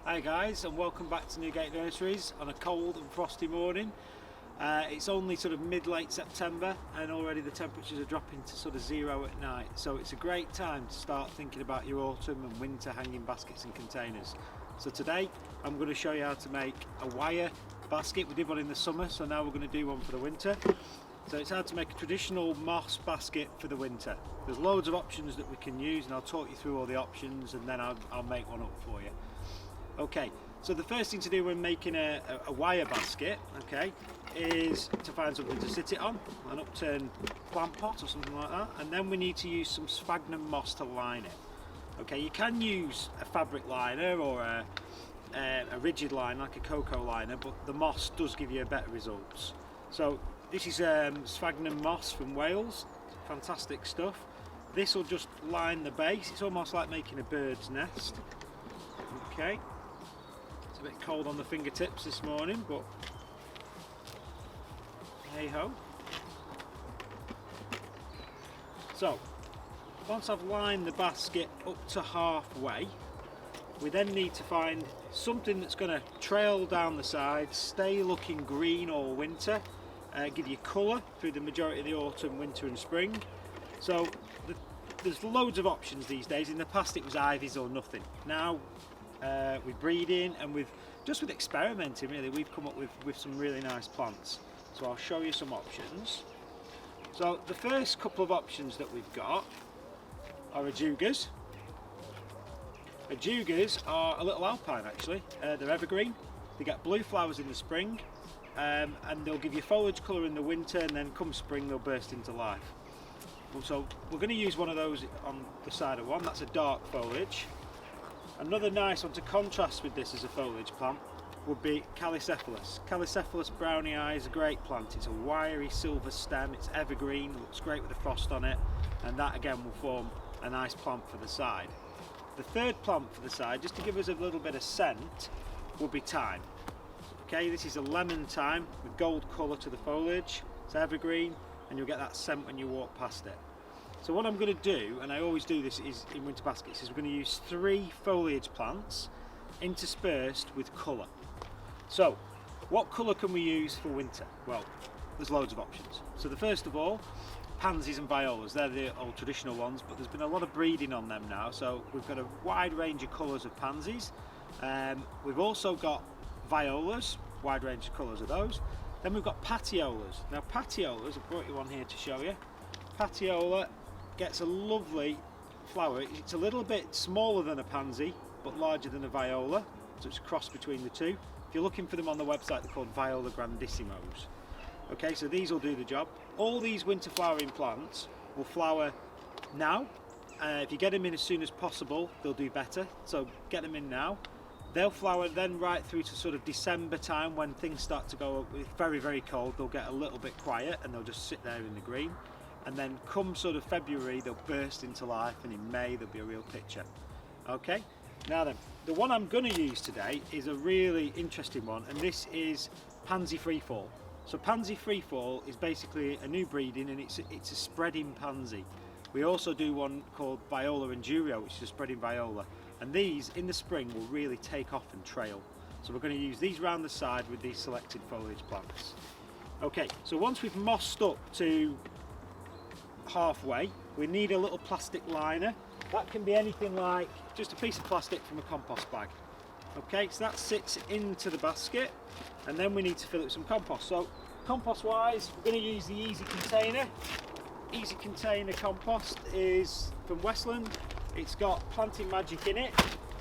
Hi guys, and welcome back to Newgate Nurseries on a cold and frosty morning. It's only sort of mid-late September and already the temperatures are dropping to sort of 0 at night, so it's a great time to start thinking about your autumn and winter hanging baskets and containers. So today I'm going to show you how to make a wire basket. We did one in the summer, so now we're going to do one for the winter. So it's how to make a traditional moss basket for the winter. There's loads of options that we can use, and I'll talk you through all the options and then I'll make one up for you. Okay, so the first thing to do when making a wire basket, okay, is to find something to sit it on, an upturned plant pot or something like that, and then we need to use some sphagnum moss to line it. Okay, you can use a fabric liner or a rigid line like a cocoa liner, but the moss does give you better results. So this is sphagnum moss from Wales, fantastic stuff. This will just line the base. It's almost like making a bird's nest. Okay, it's a bit cold on the fingertips this morning, but hey ho. So once I've lined the basket up to halfway, we then need to find something that's going to trail down the sides, stay looking green all winter, give you colour through the majority of the autumn, winter and spring. So there's loads of options these days. In the past it was ivies or nothing. Now with breeding and with experimenting, really, we've come up with some really nice plants. So I'll show you some options. So the first couple of options that we've got are ajugas. Ajugas are a little alpine actually. They're evergreen. They get blue flowers in the spring, and they'll give you foliage colour in the winter, and then come spring they'll burst into life. So we're going to use one of those on the side of one. That's a dark foliage. Another nice one to contrast with this as a foliage plant would be Callicephalus. Callicephalus brownie eye is a great plant. It's a wiry silver stem, it's evergreen, looks great with the frost on it, and that again will form a nice plant for the side. The third plant for the side, just to give us a little bit of scent, would be thyme. Okay, this is a lemon thyme with gold colour to the foliage. It's evergreen and you'll get that scent when you walk past it. So what I'm going to do, and I always do this is in winter baskets, is we're going to use 3 foliage plants interspersed with colour. So what colour can we use for winter? Well, there's loads of options. So the first of all, pansies and violas. They're the old traditional ones, but there's been a lot of breeding on them now, so we've got a wide range of colours of pansies. We've also got violas, wide range of colours of those. Then we've got patiolas. Now patiolas, I've brought you one here to show you. Patiola gets a lovely flower. It's a little bit smaller than a pansy but larger than a viola, so it's a cross between the two. If you're looking for them on the website, they're called Viola grandissimos. Okay, so these will do the job. All these winter flowering plants will flower now. If you get them in as soon as possible, they'll do better, so get them in now. They'll flower then right through to sort of December time, when things start to go very, very cold. They'll get a little bit quiet and they'll just sit there in the green. And then come sort of February, they'll burst into life, and in May there'll be a real picture. Okay, now then, the one I'm going to use today is a really interesting one, and this is Pansy Freefall. So Pansy Freefall is basically a new breeding, and it's a spreading pansy. We also do one called Viola Injurio, which is a spreading viola, and these in the spring will really take off and trail. So we're going to use these round the side with these selected foliage plants. Okay, so once we've mossed up to halfway, we need a little plastic liner. That can be anything like just a piece of plastic from a compost bag. Okay, so that sits into the basket, and then we need to fill it with some compost. So compost wise, we're going to use the Easy Container. Easy Container compost is from Westland. It's got Planting Magic in it.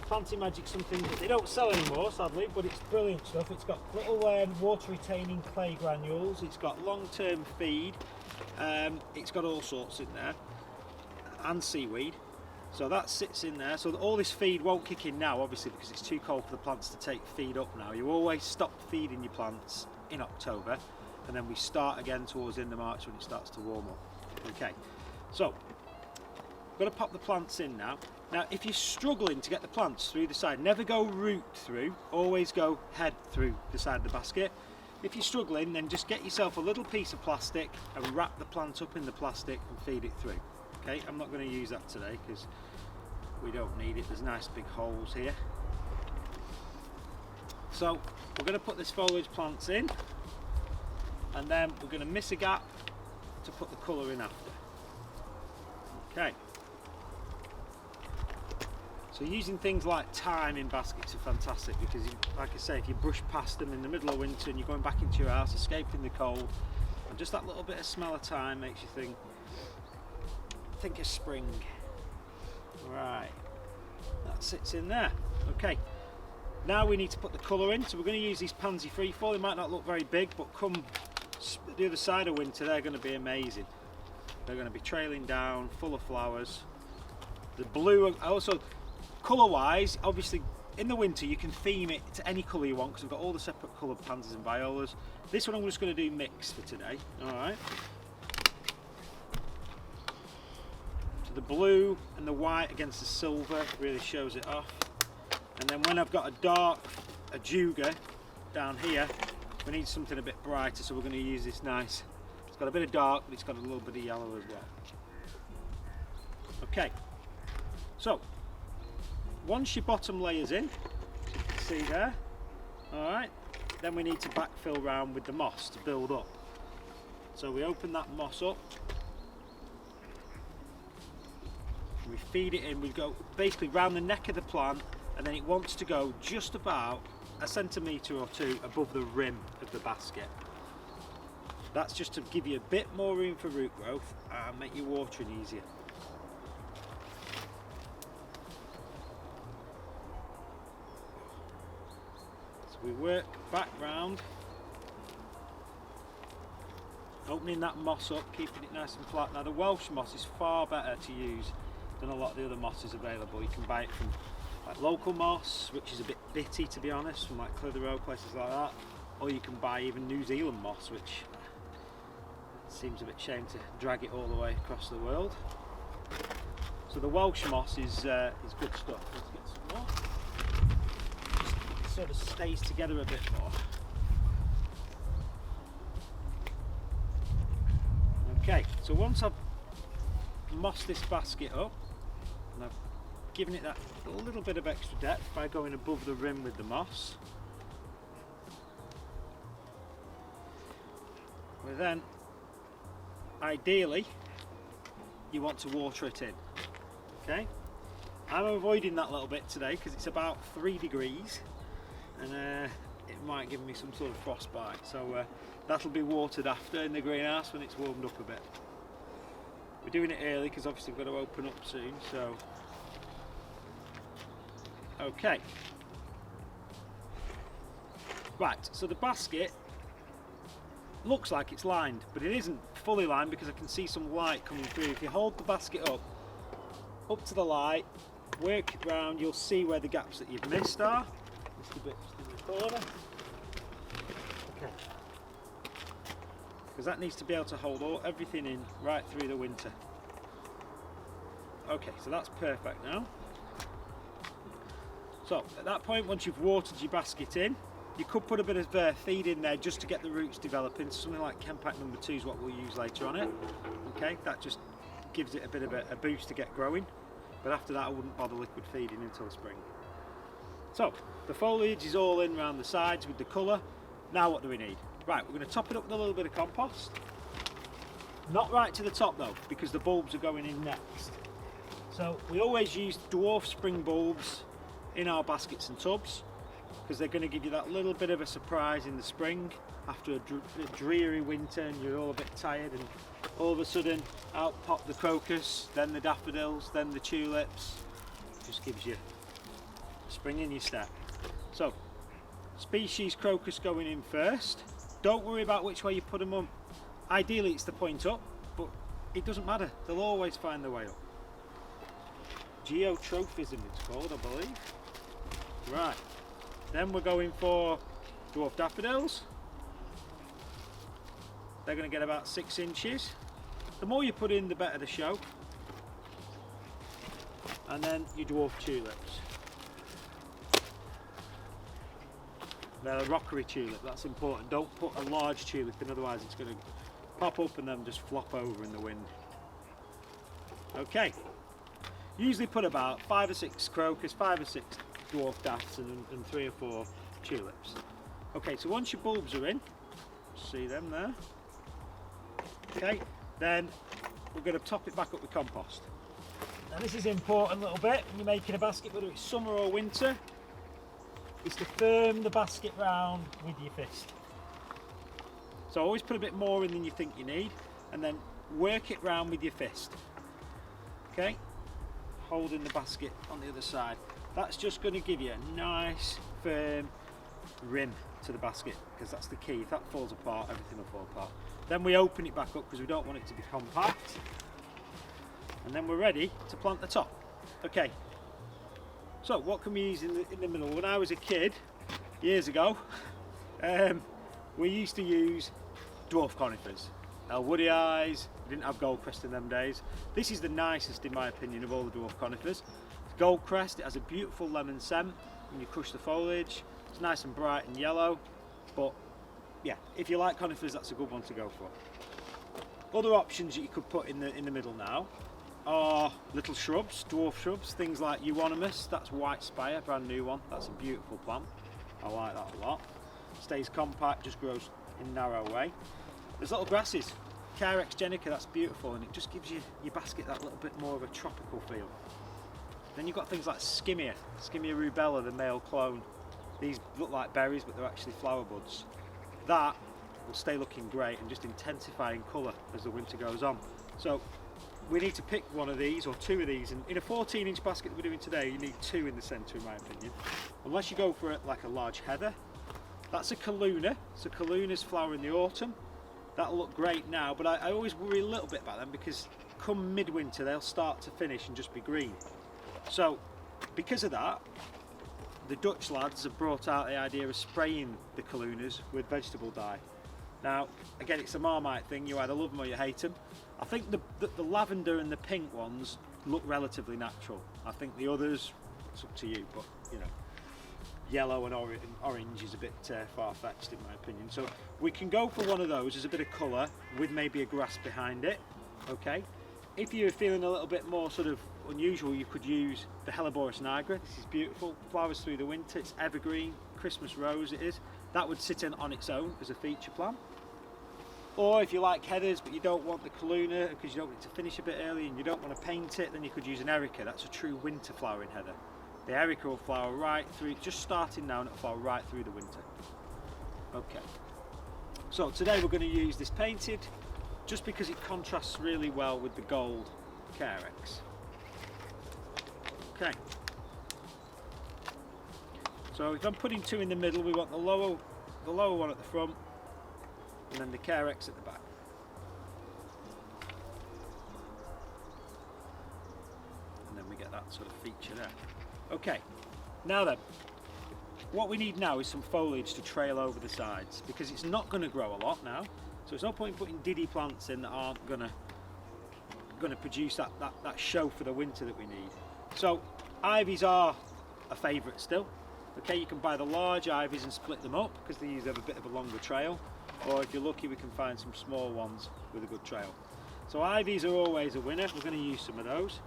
Planting Magic's something that they don't sell anymore, sadly, but it's brilliant stuff. It's got little water retaining clay granules, it's got long-term feed, it's got all sorts in there, and seaweed. So that sits in there, so that all this feed won't kick in now, obviously, because it's too cold for the plants to take feed up now. You always stop feeding your plants in October, and then we start again towards the end of March when it starts to warm up. Okay, so got to pop the plants in now. Now if you're struggling to get the plants through the side, never go root through, always go head through the side of the basket. If you're struggling, then just get yourself a little piece of plastic and wrap the plant up in the plastic and feed it through. Okay, I'm not going to use that today because we don't need it. There's nice big holes here. So we're going to put this foliage plants in, and then we're going to miss a gap to put the colour in after. Okay. So using things like thyme in baskets are fantastic because, like I say, if you brush past them in the middle of winter and you're going back into your house, escaping the cold, and just that little bit of smell of thyme makes you think of spring. Right, that sits in there. Okay, now we need to put the colour in. So we're going to use these Pansy Freefall. They might not look very big, but come the other side of winter, they're going to be amazing. They're going to be trailing down, full of flowers. The blue, also colour-wise, obviously in the winter you can theme it to any colour you want because we've got all the separate coloured pansies and violas. This one I'm just going to do mixed for today. Alright. So the blue and the white against the silver really shows it off. And then when I've got a Juga down here, we need something a bit brighter, so we're going to use this nice. It's got a bit of dark, but it's got a little bit of yellow as well. Okay. So once your bottom layer's in, as you can see there, alright, then we need to backfill round with the moss to build up. So we open that moss up, we feed it in, we go basically round the neck of the plant, and then it wants to go just about a centimetre or two above the rim of the basket. That's just to give you a bit more room for root growth and make your watering easier. We work back round, opening that moss up, keeping it nice and flat. Now the Welsh moss is far better to use than a lot of the other mosses available. You can buy it from like local moss, which is a bit bitty to be honest, from like Clitheroe, places like that, or you can buy even New Zealand moss, which seems a bit shame to drag it all the way across the world. So the Welsh moss is good stuff. Let's get some more. Sort of stays together a bit more. Okay, so once I've mossed this basket up and I've given it that little bit of extra depth by going above the rim with the moss, well then ideally you want to water it in. Okay, I'm avoiding that little bit today because it's about 3 degrees and it might give me some sort of frostbite, so that'll be watered after in the greenhouse when it's warmed up a bit. We're doing it early because obviously we've got to open up soon, so okay. Right, so the basket looks like it's lined, but it isn't fully lined because I can see some light coming through. If you hold the basket up to the light, work it round, you'll see where the gaps that you've missed are. Just a bit in the corner. Okay. Because that needs to be able to hold everything in right through the winter. Okay, so that's perfect now. So at that point, once you've watered your basket in, you could put a bit of feed in there just to get the roots developing. Something like Chempact number 2 is what we'll use later on it. Okay, that just gives it a bit of a boost to get growing. But after that I wouldn't bother liquid feeding until spring. So the foliage is all in around the sides with the colour. Now what do we need? Right, we're going to top it up with a little bit of compost. Not right to the top though, because the bulbs are going in next. So we always use dwarf spring bulbs in our baskets and tubs because they're going to give you that little bit of a surprise in the spring after a dreary winter and you're all a bit tired, and all of a sudden out pop the crocus, then the daffodils, then the tulips. Just gives you spring in your step. So species crocus going in first. Don't worry about which way you put them on. Ideally it's the point up, but it doesn't matter, they'll always find their way up. Geotrophism it's called, I believe. Right, then we're going for dwarf daffodils. They're going to get about 6 inches. The more you put in, the better the show. And then your dwarf tulips. They're a rockery tulip, that's important. Don't put a large tulip in, otherwise it's going to pop up and then just flop over in the wind. Okay, usually put about 5 or 6 crocus, 5 or 6 dwarf daffs and 3 or 4 tulips. Okay, so once your bulbs are in, see them there. Okay, then we're going to top it back up with compost. Now this is important little bit when you're making a basket, whether it's summer or winter, is to firm the basket round with your fist. So always put a bit more in than you think you need, and then work it round with your fist. Okay, holding the basket on the other side. That's just going to give you a nice firm rim to the basket, because that's the key. If that falls apart, everything will fall apart. Then we open it back up because we don't want it to be compact, and then we're ready to plant the top. Okay, so what can we use in the middle? When I was a kid years ago, we used to use dwarf conifers, Helleborus. We didn't have goldcrest in them days. This is the nicest in my opinion of all the dwarf conifers. It's goldcrest, it has a beautiful lemon scent when you crush the foliage. It's nice and bright and yellow, but yeah, if you like conifers, that's a good one to go for. Other options that you could put in the middle now are little shrubs, dwarf shrubs, things like Euonymus. That's white spire, brand new one. That's a beautiful plant. I like that a lot. Stays compact, just grows in a narrow way. There's little grasses, Carex Jenica, that's beautiful, and it just gives you your basket that little bit more of a tropical feel. Then you've got things like Skimmia rubella, the male clone. These look like berries, but they're actually flower buds. That will stay looking great and just intensify in colour as the winter goes on. So we need to pick one of these or two of these, and in a 14-inch basket that we're doing today, you need two in the centre in my opinion. Unless you go for it like a large heather. That's a Calluna, so Callunas flower in the autumn. That'll look great now, but I always worry a little bit about them because come midwinter they'll start to finish and just be green. So because of that, the Dutch lads have brought out the idea of spraying the Callunas with vegetable dye. Now again, it's a Marmite thing, you either love them or you hate them. I think the lavender and the pink ones look relatively natural. I think the others, it's up to you, but you know, yellow and orange is a bit far-fetched in my opinion. So we can go for one of those as a bit of colour with maybe a grass behind it. Okay. If you're feeling a little bit more sort of unusual, you could use the Helleborus Niagara. This is beautiful, flowers through the winter, it's evergreen, Christmas rose it is. That would sit in on its own as a feature plant. Or if you like heathers but you don't want the Calluna because you don't want it to finish a bit early and you don't want to paint it, then you could use an Erica. That's a true winter flowering heather. The Erica will flower right through, just starting now, and it'll flower right through the winter. Okay, so today we're going to use this painted just because it contrasts really well with the gold Carex. Okay, so if I'm putting two in the middle, we want the lower one at the front and then the Carex at the back. And then we get that sort of feature there. Okay, now then, what we need now is some foliage to trail over the sides because it's not going to grow a lot now, so there's no point in putting diddy plants in that aren't going to produce that show for the winter that we need. So ivies are a favourite still. Okay, you can buy the large ivies and split them up because they usually have a bit of a longer trail, or if you're lucky we can find some small ones with a good trail. So ivies are always a winner, we're going to use some of those.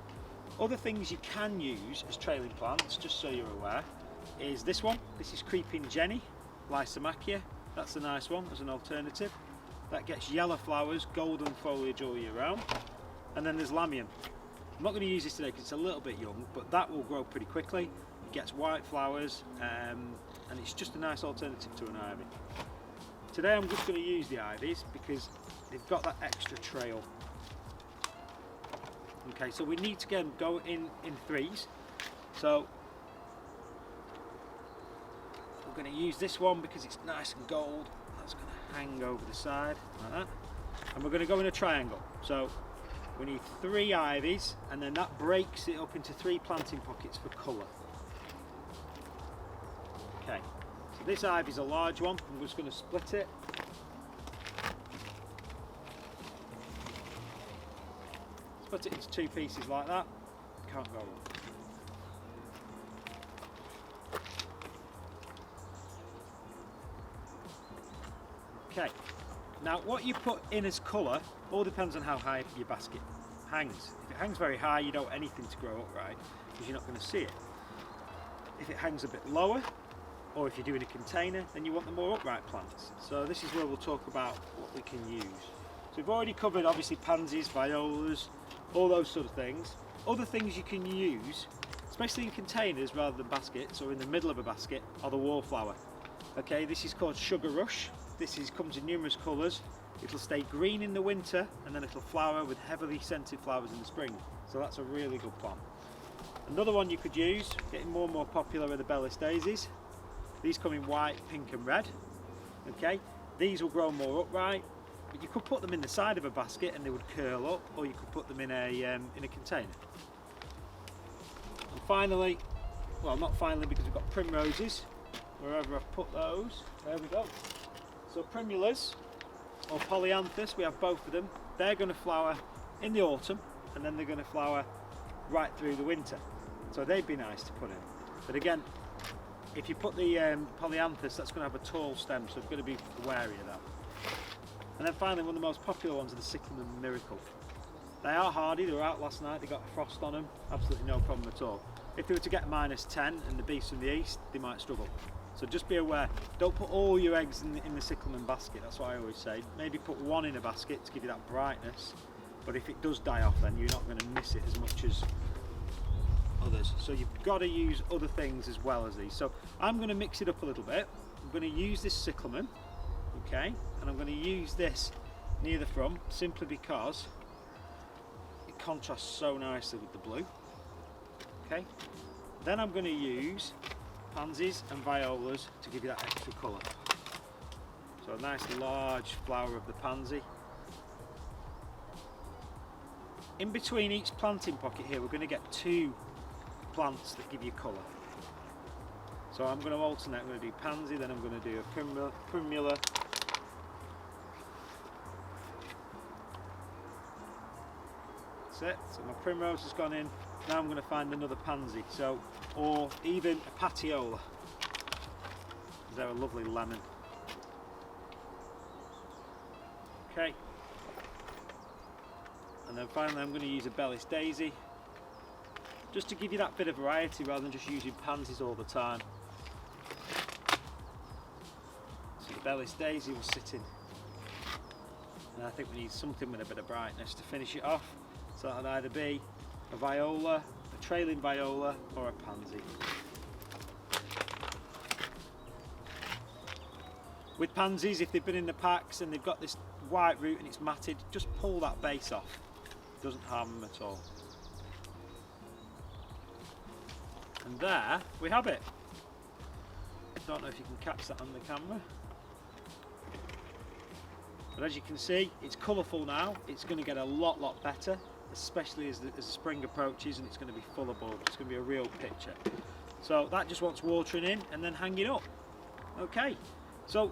Other things you can use as trailing plants, just so you're aware, is this one. This is Creeping Jenny, Lysomachia. That's a nice one as an alternative. That gets yellow flowers, golden foliage all year round. And then there's Lamium. I'm not going to use this today because it's a little bit young, but that will grow pretty quickly. It gets white flowers, and it's just a nice alternative to an ivy. Today I'm just going to use the ivies because they've got that extra trail. Okay, so we need to again go in threes. So we're going to use this one because it's nice and gold. That's going to hang over the side like that. And we're going to go in a triangle. So we need 3 ivies, and then that breaks it up into 3 planting pockets for colour. Okay, so this ivy's a large one. I'm just going to split it. Split it into 2 pieces like that. Can't go wrong. Okay, now what you put in as colour all depends on how high your basket hangs. If it hangs very high, you don't want anything to grow up right because you're not going to see it. If it hangs a bit lower, or if you're doing a container, then you want the more upright plants. So this is where we'll talk about what we can use. So we've already covered obviously pansies, violas, all those sort of things. Other things you can use, especially in containers rather than baskets or in the middle of a basket, are the wallflower. Okay, this is called sugar rush. Comes in numerous colours. It'll stay green in the winter and then it'll flower with heavily scented flowers in the spring. So that's a really good plant. Another one you could use, getting more and more popular, are the Helleborus Daisies. These come in white, pink and red. Okay, these will grow more upright, but you could put them in the side of a basket and they would curl up, or you could put them in a container. And finally, well, not finally, because we've got primroses. Wherever I've put those, there we go. So Primulas or Polyanthus, we have both of them. They're going to flower in the autumn and then they're going to flower right through the winter. So they'd be nice to put in. But again, if you put the Polyanthus, that's going to have a tall stem, so you've got to be wary of that. And then finally, one of the most popular ones are the Cyclamen Miracle. They are hardy, they were out last night, they got a frost on them, absolutely no problem at all. If they were to get -10 and the beast from the east, they might struggle. So just be aware, don't put all your eggs in the cyclamen basket, that's what I always say. Maybe put one in a basket to give you that brightness, but if it does die off then you're not going to miss it as much as others. So you've got to use other things as well as these. So I'm going to mix it up a little bit. I'm going to use this cyclamen, okay, and I'm going to use this near the front simply because it contrasts so nicely with the blue. Okay, then I'm going to use pansies and violas to give you that extra colour. So a nice large flower of the pansy. In between each planting pocket here we're going to get 2 plants that give you colour. So I'm going to alternate, I'm going to do pansy, then I'm going to do a primula. That's it, so my primrose has gone in. Now I'm going to find another pansy, so, or even a patiola. They're a lovely lemon. Okay. And then finally I'm going to use a Helleborus daisy, just to give you that bit of variety rather than just using pansies all the time. So the Helleborus daisy will sit in. And I think we need something with a bit of brightness to finish it off. So that would either be a viola, a trailing viola, or a pansy. With pansies, if they've been in the packs and they've got this white root and it's matted, just pull that base off. It doesn't harm them at all. And there we have it. I don't know if you can catch that on the camera. But as you can see, it's colourful now. It's going to get a lot better, especially as the spring approaches, and it's going to be full of bulbs. It's going to be a real picture. So that just wants watering in and then hanging up. Okay, so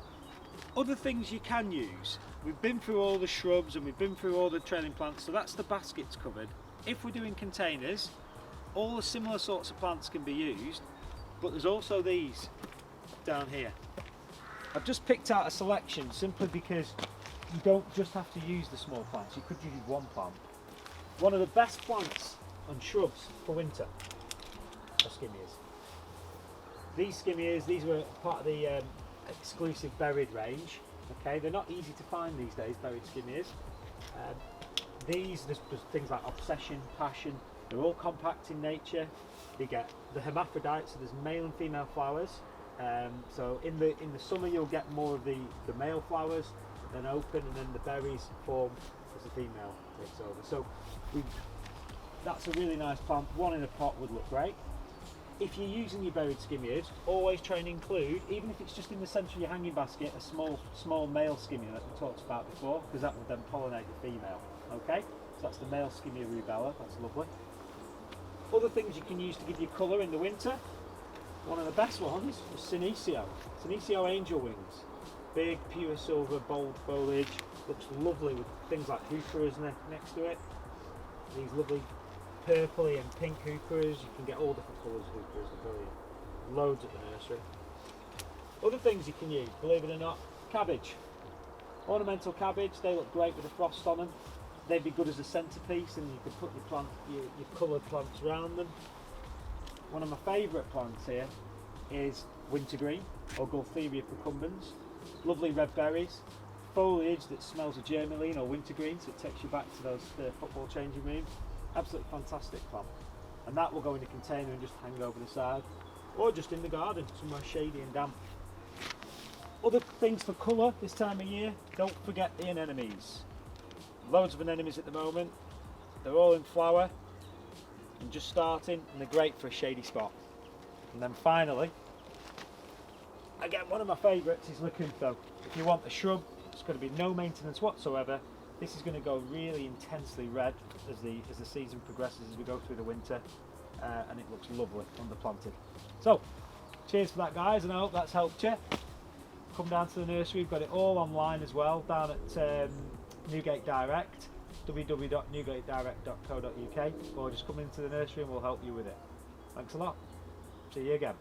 other things you can use. We've been through all the shrubs and we've been through all the trailing plants, so that's the baskets covered. If we're doing containers, all the similar sorts of plants can be used, but there's also these down here. I've just picked out a selection simply because you don't just have to use the small plants, you could use one plant. One of the best plants and shrubs for winter are skimmias. These skimmias, these were part of the exclusive buried range. Okay, they're not easy to find these days, buried skimmias. There's things like obsession, passion, they're all compact in nature. They get the hermaphrodites, so there's male and female flowers. So in the summer you'll get more of the male flowers, then open, and then the berries form as the female takes over. So that's a really nice plant. One in a pot would look great. If you're using your buried skimmias, always try and include, even if it's just in the centre of your hanging basket, a small male skimmia that we talked about before, because that would then pollinate the female. Okay, so that's the male skimmia rubella. That's lovely. Other things you can use to give you colour in the winter. One of the best ones is Senecio. Senecio angel wings. Big, pure silver, bold foliage. Looks lovely with things like heucheras next to it. These lovely purpley and pink heucheras. You can get all different colours of heucheras, they're brilliant. Loads at the nursery. Other things you can use, believe it or not, cabbage. Ornamental cabbage, they look great with a frost on them. They'd be good as a centrepiece, and you could put your coloured plants around them. One of my favourite plants here is wintergreen or Gualtheria procumbens. Lovely red berries, foliage that smells of germaline or wintergreen, so it takes you back to those football changing rooms. Absolutely fantastic plant. And that will go in a container and just hang over the side, or just in the garden, somewhere shady and damp. Other things for colour this time of year, don't forget the anemones. Loads of anemones at the moment. They're all in flower and just starting, and they're great for a shady spot. And then finally, again, one of my favourites is Lycanthus. If you want a shrub, it's going to be no maintenance whatsoever. This is going to go really intensely red as the season progresses, as we go through the winter, and it looks lovely underplanted. So, cheers for that, guys, and I hope that's helped you. Come down to the nursery, we've got it all online as well, down at Newgate Direct, www.newgatedirect.co.uk, or just come into the nursery and we'll help you with it. Thanks a lot. See you again.